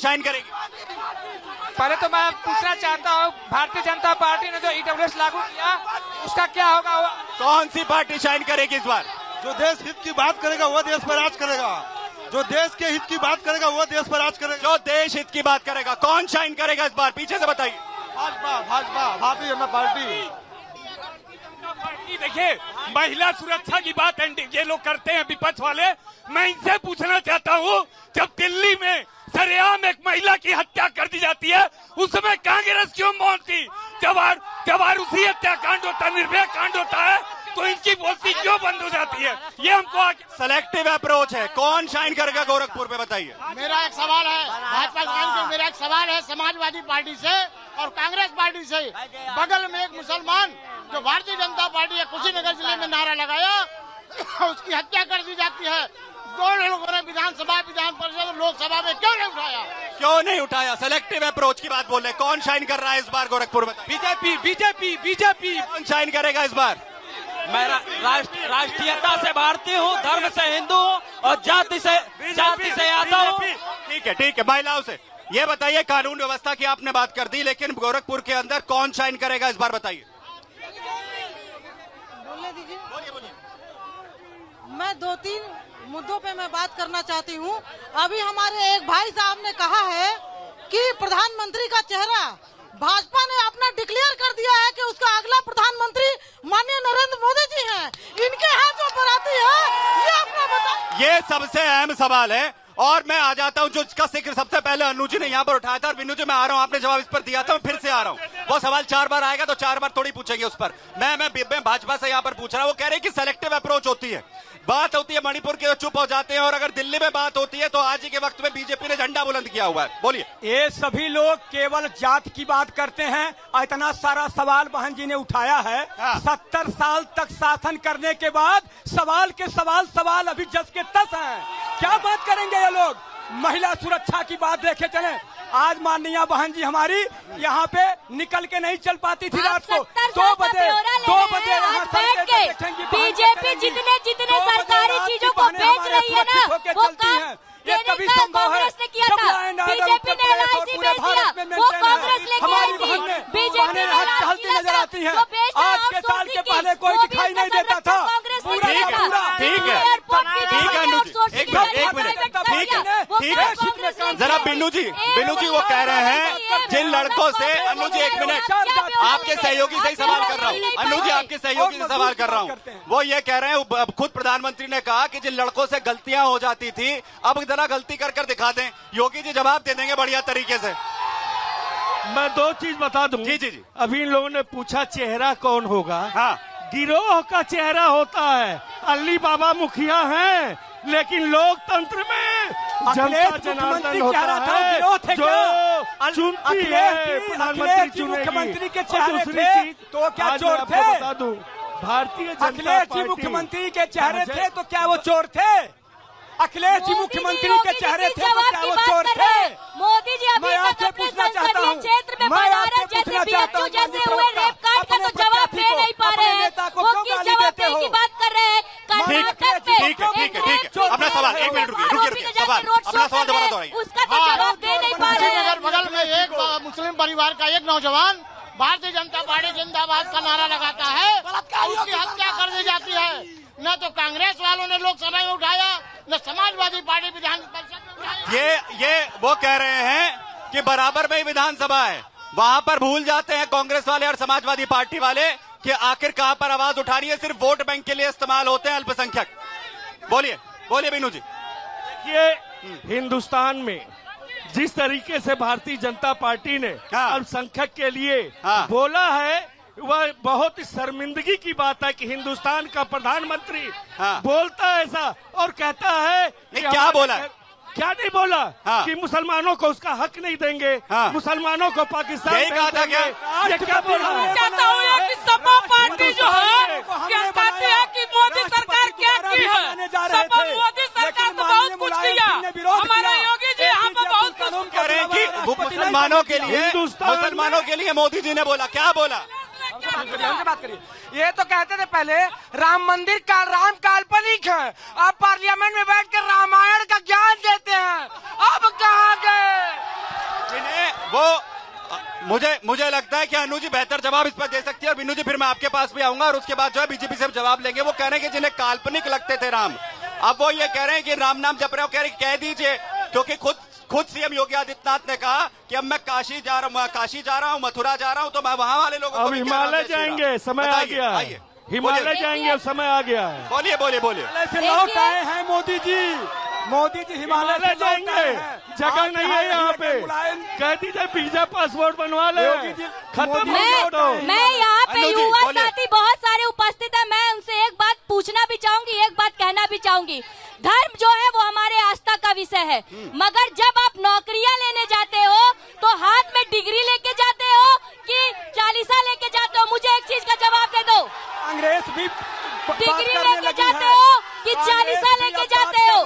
Shine करेगी? पहले तो मैं पूछना चाहता हूँ, भारतीय जनता पार्टी ने जो ईडब्ल्यूएस लागू किया उसका क्या होगा? कौन सी पार्टी शाइन करेगी इस बार? जो देश हित की बात करेगा वो देश पर राज करेगा। जो देश के हित की बात करेगा वो देश पर राज करेगा। जो देश हित की बात करेगा, कौन शाइन करेगा इस बार? पीछे से बताइए। भाजपा, भाजपा, भारतीय जनता पार्टी। देखिए, महिला सुरक्षा की बात ये लोग करते हैं विपक्ष वाले। मैं इनसे पूछना चाहता हूँ, जब दिल्ली में सरेआम एक महिला की हत्या कर दी जाती है, उसमें कांग्रेस क्यों मौन थी? जब उसी हत्याकांड होता है, निर्भया कांड होता है, तो इनकी बोलती क्यों बंद हो जाती है? ये हमको सेलेक्टिव अप्रोच है। कौन शाइन करेगा गोरखपुर पे, बताइए। मेरा एक सवाल है भाजपा, मेरा एक सवाल है समाजवादी पार्टी से और कांग्रेस पार्टी से। बगल में एक मुसलमान जो भारतीय जनता पार्टी है कुशीनगर जिले में नारा लगाया, उसकी हत्या कर दी जाती है। दोनों लोगों ने विधानसभा, विधान परिषद और लोकसभा में क्यों नहीं उठाया? क्यों नहीं उठाया? सेलेक्टिव अप्रोच की बात बोल रहे। कौन शाइन कर रहा है इस बार गोरखपुर में? BJP, BJP, BJP. कौन शाइन करेगा इस बार? मैं राष्ट्रीयता से भारतीय हूँ, धर्म से हिंदू हूँ और जाति से आता हूँ। ठीक है। महिलाओं से ये बताइए, कानून व्यवस्था की आपने बात कर दी, लेकिन गोरखपुर के अंदर कौन शाइन करेगा इस बार, बताइए। बोलने दीजिए। मैं 2-3 मुद्दों पे मैं बात करना चाहती हूँ। अभी हमारे एक भाई साहब ने कहा है कि प्रधानमंत्री का चेहरा, भाजपा ने अपना डिक्लेयर कर दिया है कि उसका अगला प्रधानमंत्री माननीय नरेंद्र मोदी जी हैं। इनके हाथ जो बराती है, ये अपना बता। ये सबसे अहम सवाल है और मैं आ जाता हूं, जो इसका जिक्र सबसे पहले अनु जी ने यहाँ पर उठाया था। और बिन्नू जी, मैं आ रहा हूँ, आपने जवाब इस पर दिया था, मैं फिर से आ रहा हूँ। वो सवाल 4 बार आएगा तो 4 बार थोड़ी पूछेंगे उस पर। मैं भाजपा से यहाँ पर पूछ रहा हूँ। वो कह रहे हैं कि सेलेक्टिव अप्रोच होती है, बात होती है मणिपुर के, चुप हो जाते हैं, और अगर दिल्ली में बात होती है तो आज ही के वक्त में बीजेपी ने झंडा बुलंद किया हुआ है। बोलिए। ये सभी लोग केवल जात की बात करते हैं। इतना सारा सवाल बहन जी ने उठाया है। 70 साल तक शासन करने के बाद सवाल के सवाल अभी जस के तस हैं। क्या बात करेंगे ये लोग? महिला सुरक्षा की बात देखे चले। आज माननीय बहन जी हमारी यहाँ पे निकल के नहीं चल पाती थी रात को 2 बजे यहाँ देखेंगी। बीजेपी जितने सरकारी चीजों को बेच रही है ना, वो काम ये कभी संभव है? ने किया था। बीजेपी ने LIC बेच दिया, वो कांग्रेस लेके आई थी। बीजेपी ने टहलती नजर आती है। आज के साल के पहले कोई दिखाई नहीं देता था। ठीक है। जरा बिन्नू जी वो कह रहे हैं जिन लड़कों से, अनु जी 1 मिनट, आपके सहयोगी से ही सवाल कर रहा हूँ। अनु जी, आपके सहयोगी से सवाल कर रहा हूँ। वो ये कह रहे हैं, खुद प्रधानमंत्री ने कहा कि जिन लड़कों से गलतियां हो जाती थी, अब जरा गलती कर दिखा दें। योगी जी जवाब दे देंगे बढ़िया तरीके से। मैं 2 चीज बता दूं। जी। अभी इन लोगों ने पूछा चेहरा कौन होगा। हाँ, गिरोह का चेहरा होता है। अली बाबा मुखिया हैं, लेकिन लोकतंत्र में जनता जनार्दन होता है जो चुनती है। प्रधानमंत्री मुख्यमंत्री के चेहरे थे तो क्या चोर थे? बता दूं, भारतीय जनता अखिलेश जी पार्टी मुख्यमंत्री के चेहरे थे तो क्या वो चोर थे? अखिलेश जी मुख्यमंत्री के चेहरे थे तो क्या वो चोर थे? मोदी जी अभी तक अपने संसदीय क्षेत्र में बनारस जैसे BHU जैसे हुए रेप कांड का तो जवाब दे नहीं पा रहे हैं। वो किस जवाब देने की बात कर रहे हैं? ठीक है। अपना सवाल 1 मिनट रुकिए। सवाल, अपना सवाल दोबारा दोहराइए। उसका तो जवाब दे नहीं पा रहे हैं। बगल में एक मुस्लिम परिवार का एक नौजवान भारतीय जनता पार्टी जिंदाबाद का नारा लगाता है, उसकी हत्या कर दी जाती है। न तो कांग्रेस वालों ने लोकसभा में उठाया, न समाजवादी पार्टी विधान परिषद में उठाया। ये वो कह रहे हैं कि बराबर में ही विधानसभा है, वहां पर भूल जाते हैं कांग्रेस वाले और समाजवादी पार्टी वाले कि आखिर कहां पर आवाज उठानी है। सिर्फ वोट बैंक के लिए इस्तेमाल होते हैं अल्पसंख्यक। बोलिए बिनू जी। ये हिंदुस्तान में जिस तरीके से भारतीय जनता पार्टी ने अल्पसंख्यक के लिए बोला है, वह बहुत ही शर्मिंदगी की बात है कि हिंदुस्तान का प्रधानमंत्री बोलता है ऐसा और कहता है कि क्या बोला है? क्या नहीं बोला कि मुसलमानों को उसका हक नहीं देंगे, मुसलमानों को पाकिस्तान यही कहा था क्या? ये क्या बोला? चाहता हूँ कि सपा पार्टी जो है क्या कहती है कि मोदी सरकार क्या की है? सपा मोदी सरकार तो बहुत कुछ किया। हमारे योगी जी यहाँ पर बहुत कुछ कह रहे हैं कि मुसलमानों के लिए मोदी जी ने बोला। क्या बोला? बात करिए। ये तो कहते थे पहले राम मंदिर का राम काल्पनिक है, अब पार्लियामेंट में बैठ कर रामायण का ज्ञान देते हैं। अब कहाँ गए? वो मुझे लगता है कि अनु जी बेहतर जवाब इस पर दे सकती है और बिन्नू जी फिर मैं आपके पास भी आऊंगा और उसके बाद जो है बीजेपी से जवाब लेंगे। वो कह रहे हैं कि जिन्हें काल्पनिक लगते थे राम, अब वो ये कह रहे हैं कि राम नाम जप रहे हो, कह रहे कह दीजिए, क्योंकि खुद सीएम योगी आदित्यनाथ ने कहा कि अब मैं काशी जा रहा हूँ, मथुरा जा रहा हूँ, तो मैं वहां वाले लोगों को अब हिमालय जाएंगे, समय आ गया है। हिमालय जाएंगे, अब समय आ गया है। बोलिए। से लौट आए हैं मोदी जी हिमालय जाएंगे, जगह नहीं है यहाँ पे। कह दीजिए वीजा पासपोर्ट बनवा ले, खत्म। मैं यहाँ पे युवा साथी बहुत सारे उपस्थित है, मैं उनसे एक बात पूछना भी चाहूंगी, एक बात कहना भी चाहूंगी। धर्म जो है वो हमारे आस्था का विषय है, मगर जब आप नौकरियां लेने जाते हो तो हाथ में डिग्री लेके जाते हो कि चालीसा लेके जाते हो? मुझे एक चीज का जवाब दे दो। कांग्रेस भी डिग्री लेके जाते हो कि चालीसा लेके जाते हो?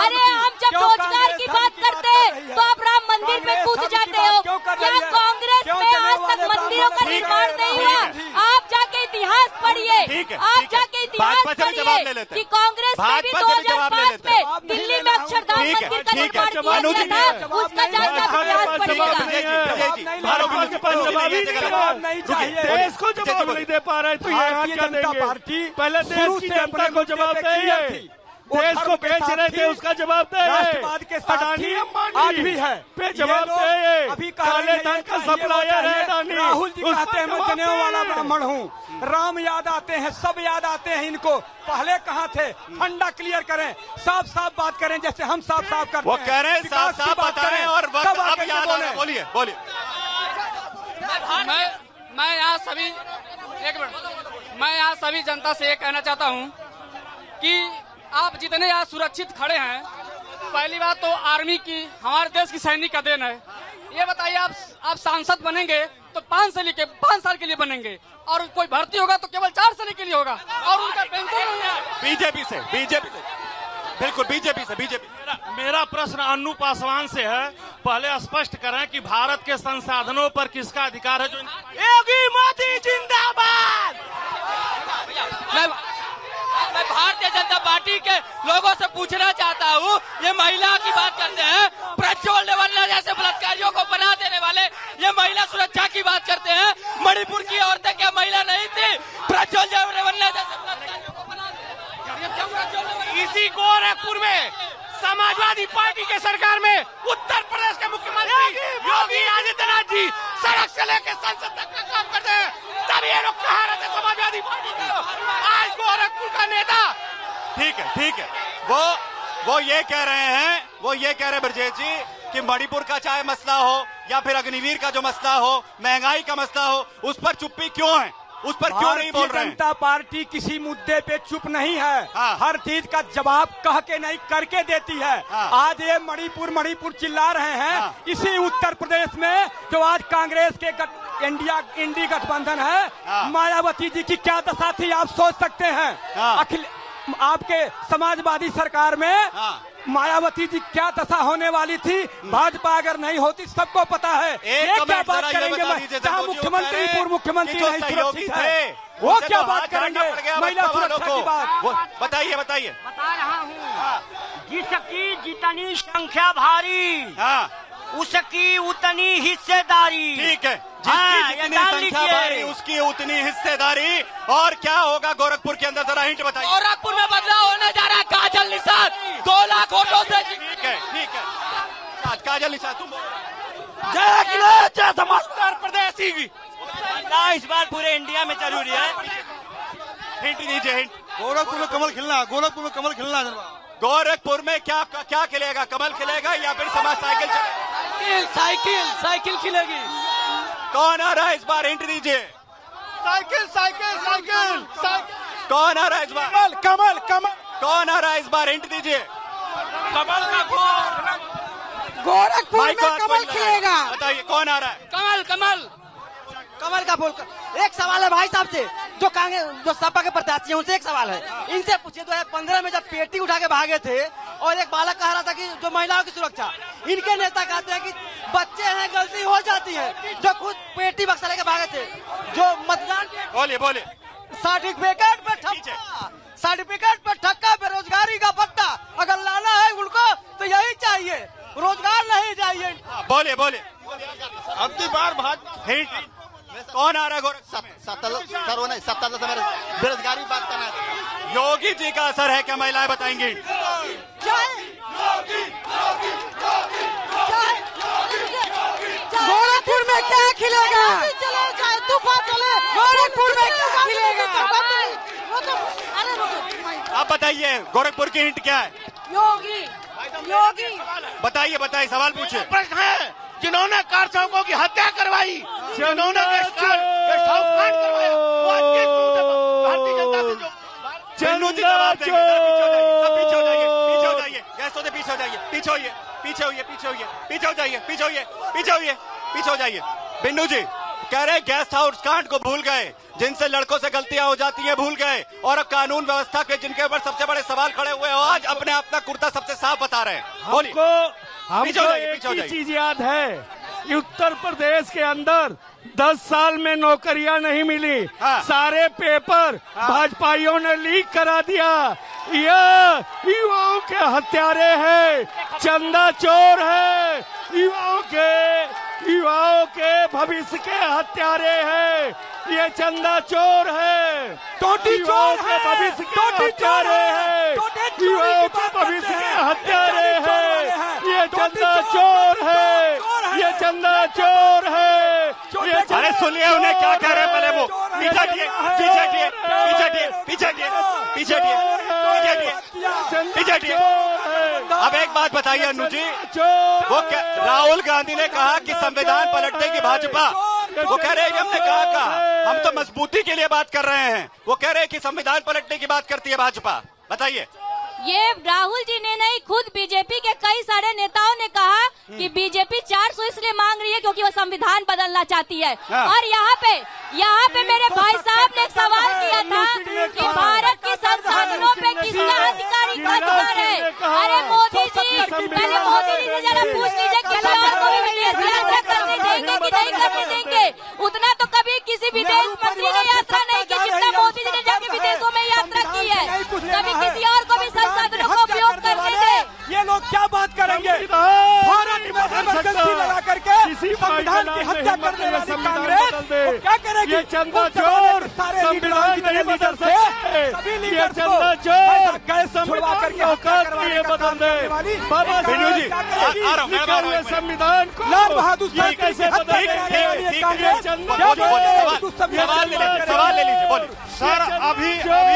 अरे हम जब रोजगार की बात करते हैं तो आप राम मंदिर पे कूद जाते हो। क्या कांग्रेस में आज तक मंदिरों का निर्माण नहीं हुआ? आप जाके इतिहास पढ़िए, आप जाके इतिहास पढ़िए कि कांग्रेस में भी 2005 में दिल्ली में अक्षरधाम मंदिर का निर्माण किया गया था, उसका जाकर इतिहास पढ़िएगा। देश को जवाब नहीं दे पा रहे तो यहाँ क्या देंगे? पहले देश की जनता को जवाब दें, देश को बेच रहे थे उसका जवाब दे। राष्ट्रवाद के साथी आज भी है पे जवाब दे। अभी काले धन का सप्लायर है राहुल जी कहते हैं मैं जनेऊ वाला ब्राह्मण हूँ, राम याद आते हैं, सब याद आते हैं इनको। पहले कहाँ थे? फंडा क्लियर करें, साफ साफ बात करें जैसे हम साफ साफ करते हैं। वो कह रहे हैं साफ साफ बताएं और वक्त अब याद आ रहा है। बोलिए। मैं यहाँ सभी जनता से ये कहना चाहता हूँ कि आप जितने यहाँ सुरक्षित खड़े हैं, पहली बात तो आर्मी की, हमारे देश की सैनिक का देन है। ये बताइए आप सांसद बनेंगे तो 5 साल के लिए बनेंगे और कोई भर्ती होगा तो केवल 4 साल के लिए होगा और उनका पेंशन नहीं है। बीजेपी से बिल्कुल बीजेपी। मेरा प्रश्न अन्नू पासवान से है, पहले स्पष्ट करें कि भारत के संसाधनों पर किसका अधिकार है? जो योगी मोदी जिंदाबाद। मैं भारतीय जनता पार्टी के लोगों से पूछना चाहता हूँ, ये महिला की बात करते हैं, प्रज्वल रेवन्ना जैसे बलात्कारियों को बना देने वाले, ये महिला सुरक्षा की बात करते हैं। मणिपुर की औरतें क्या महिला नहीं थी? प्रज्वल रेवन्ना जैसे बलात्कारियों को बना देने। इसी गोरखपुर में समाजवादी पार्टी के सरकार में उत्तर प्रदेश के मुख्यमंत्री योगी आदित्यनाथ जी सड़क से लेकर संसद तक का काम करते हैं, तब ये लोग कहाँ रहते समाजवादी पार्टी के? आज गोरखपुर का नेता ठीक है। वो ये कह रहे हैं ब्रजेश जी कि मणिपुर का चाहे मसला हो या फिर अग्निवीर का जो मसला हो, महंगाई का मसला हो, उस पर चुप्पी क्यों है? उस पर क्यों नहीं बोल रहे हैं? जनता पार्टी किसी मुद्दे पे चुप नहीं है। हाँ। हर चीज का जवाब कह के नहीं करके देती है। हाँ। आज ये मणिपुर चिल्ला रहे हैं। हाँ। इसी उत्तर प्रदेश में जो आज कांग्रेस के इंडी गठबंधन है, हाँ। मायावती जी की क्या दशा थी आप सोच सकते हैं। हाँ। आपके समाजवादी सरकार में हाँ। मायावती जी क्या दशा होने वाली थी? भाजपा अगर नहीं होती सबको पता है। ये क्या बात करेंगे? जहाँ मुख्यमंत्री पूर्व मुख्यमंत्री नहीं सुरक्षित है, वो क्या बात करेंगे? महिला सुरक्षा की बात बताइए। बता रहा हूँ, जिसकी जितनी संख्या भारी, उसकी उतनी हिस्सेदारी। ठीक है, जिसकी जितनी संख्या भारी उसकी उतनी हिस्सेदारी। और क्या होगा गोरखपुर के अंदर, जरा हिंट बताइए। गोरखपुर में बदलाव होने जा रहा है। काजल निषाद 2 लाख वोटों से। ठीक है। काजल निषाद तुम जय समाज उत्तर प्रदेश की इस बार पूरे इंडिया में जरूरी है। हिंट दीजिए। गोरखपुर में कमल खिलना, गोरखपुर में क्या खिलेगा? कमल खिलेगा या फिर समाज साइकिल खिलेगी? कौन आ रहा है इस बार? हिंट दीजिए। साइकिल। कौन आ रहा है इस बार? कमल। कौन आ रहा है इस बार? हिंट दीजिए। कमल का गोरखपुर में कमल खिलेगा। बताइए कौन आ रहा है? कमल का फूल। एक सवाल है भाई साहब से, जो सपा के प्रत्याशी हैं उनसे एक सवाल है, इनसे पूछिए 2015 में जब पेटी उठा के भागे थे और एक बालक कह रहा था कि जो महिलाओं की सुरक्षा, इनके नेता कहते हैं कि बच्चे हैं गलती हो जाती है, जो खुद पेटी बक्सा लेके भागे थे, जो मतदान बोले सर्टिफिकेट पे ठक्का, बेरोजगारी का पट्टा, अगर लाना है उनको तो यही चाहिए, रोजगार नहीं चाहिए। बोले अब की बार भाजपा हिट कौन आ रहा है गोरखपुर में? सत्ता से बेरोजगारी बात करना है। योगी जी का असर है क्या, महिलाएं बताएंगी? गोरखपुर में क्या खिलेगा? चले चाहे तूफान चले, गोरखपुर में क्या खिलेगा? आप बताइए गोरखपुर की हिट क्या है? योगी योगी बताइए बताइए, सवाल पूछिए। प्रश्न है जिन्होंने कार चालकों की हत्या करवाई, जिन्होंने गेस्ट हाउस कांड करवाया, वो आज के भारतीय जनता से जो बिन्नू जी जवाब देंगे। सब पीछे हो जाइए, पीछे हो जाइए, गैसों से पीछे हो जाइए, पीछे होइए, पीछे होइए, पीछे होइए, पीछे हो जाइए, पीछे होइए, पीछे होइए, पीछे हो जाइए। बिन्नू जी कह रहे गेस्ट हाउस कांड को भूल गए, जिनसे लड़कों से गलतियां हो जाती हैं भूल गए, और अब कानून व्यवस्था के जिनके ऊपर सबसे बड़े सवाल खड़े हुए हैं आज अपने अपना कुर्ता सबसे साफ बता रहे हैं। बोलिए। हमको एक ही चीज याद है, उत्तर प्रदेश के अंदर 10 साल में नौकरियां नहीं मिली। सारे पेपर भाजपाइयों ने लीक करा दिया। यह युवाओं के हत्यारे हैं, चंदा चोर है, युवाओं के भविष्य के हत्यारे हैं, ये चंदा चोर है, टोटी चोर है, भविष्य के हत्यारे हैं, युवाओं के भविष्य के हत्यारे हैं, ये चंदा चोर है, ये चंदा चोर है। अरे सुनिए उन्हें क्या कह रहे हैं, पहले वो पीछे हटिए, पीछे हटिए, पीछे हटिए, पीछे हटिए, पीछे हटिए, पीछे हटिए, पीछे हटिए। अब एक बात बताइए अनु जी, वो राहुल गांधी ने कहा कि संविधान पलट देगी भाजपा, वो कह रहे हैं हमने कहा हम तो मजबूती के लिए बात कर रहे हैं, वो कह रहे हैं कि संविधान पलटने की बात करती है भाजपा। बताइए। ये राहुल जी ने नहीं, खुद बीजेपी के कई सारे नेताओं ने कहा कि बीजेपी 400 इसलिए मांग रही है क्योंकि वो संविधान बदलना चाहती है। और यहाँ पे मेरे भाई साहब ने एक सवाल किया था कि भारत के संसाधनों पे किसका अधिकार है। अरे मोदी जी, पहले मोदी जी से जरा पूछ लीजिए किसी और को भी विदेश यात्रा करने देंगे कि नहीं करने देंगे। उतना तो कभी किसी विदेश मंत्री ने यात्रा नहीं की जितना मोदी जी ने जाके विदेशों में यात्रा की है। कभी किसी और को भी संसाधनों का उपयोग करने दे। ये लोग क्या बात करेंगे? भारत में इमरजेंसी लगा करके संविधान की हत्या करने वाली कांग्रेस वो क्या करेगी? ये चंदा चोर संविधान नहीं बदल सकते, ये चंदा चोर बदल दे। बाबा बिन्नू जी आ रहा हूँ, संविधान को लाल बहादुर कैसे बदल सवाल ले लीजिए, बोलिए। सर अभी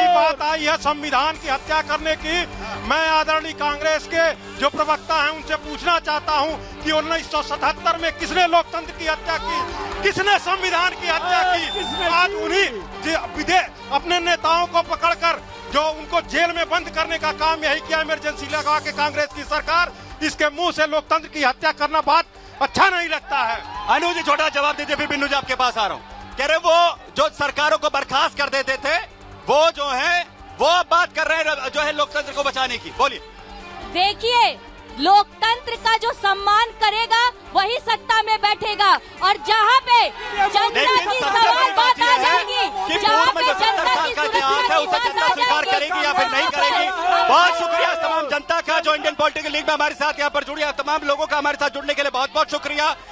बात आई है संविधान की हत्या करने की। मैं आदरणीय कांग्रेस के जो प्रवक्ता हैं उनसे पूछना चाहता हूं कि 1977 में किसने लोकतंत्र की हत्या की, किसने संविधान की हत्या की? आज उन्हीं अपने नेताओं को पकड़कर जो उनको जेल में बंद करने का काम यही किया, इमरजेंसी लगा के कांग्रेस की सरकार। इसके मुंह से लोकतंत्र की हत्या करना बात अच्छा नहीं लगता है। अनु जी छोटा जवाब दीजिए, फिर बिन्नू जी आपके पास आ रहा हूँ। कह रहे वो जो सरकारों को बर्खास्त कर देते थे वो जो है वो अब बात कर रहे हैं जो है लोकतंत्र को बचाने की। बोलिए। देखिए, लोकतंत्र का जो सम्मान करेगा वही सत्ता में बैठेगा, और जहाँ पे जनता की सवाल बात आ जाएगी, जहाँ पे जनता की सुरक्षा की बात आ स्वीकार करेगी या फिर नहीं करेगी। बहुत शुक्रिया तमाम जनता का जो इंडियन पॉलिटिकल लीग में हमारे साथ यहाँ पर जुड़ी है, तमाम लोगों का हमारे साथ जुड़ने के लिए बहुत बहुत शुक्रिया।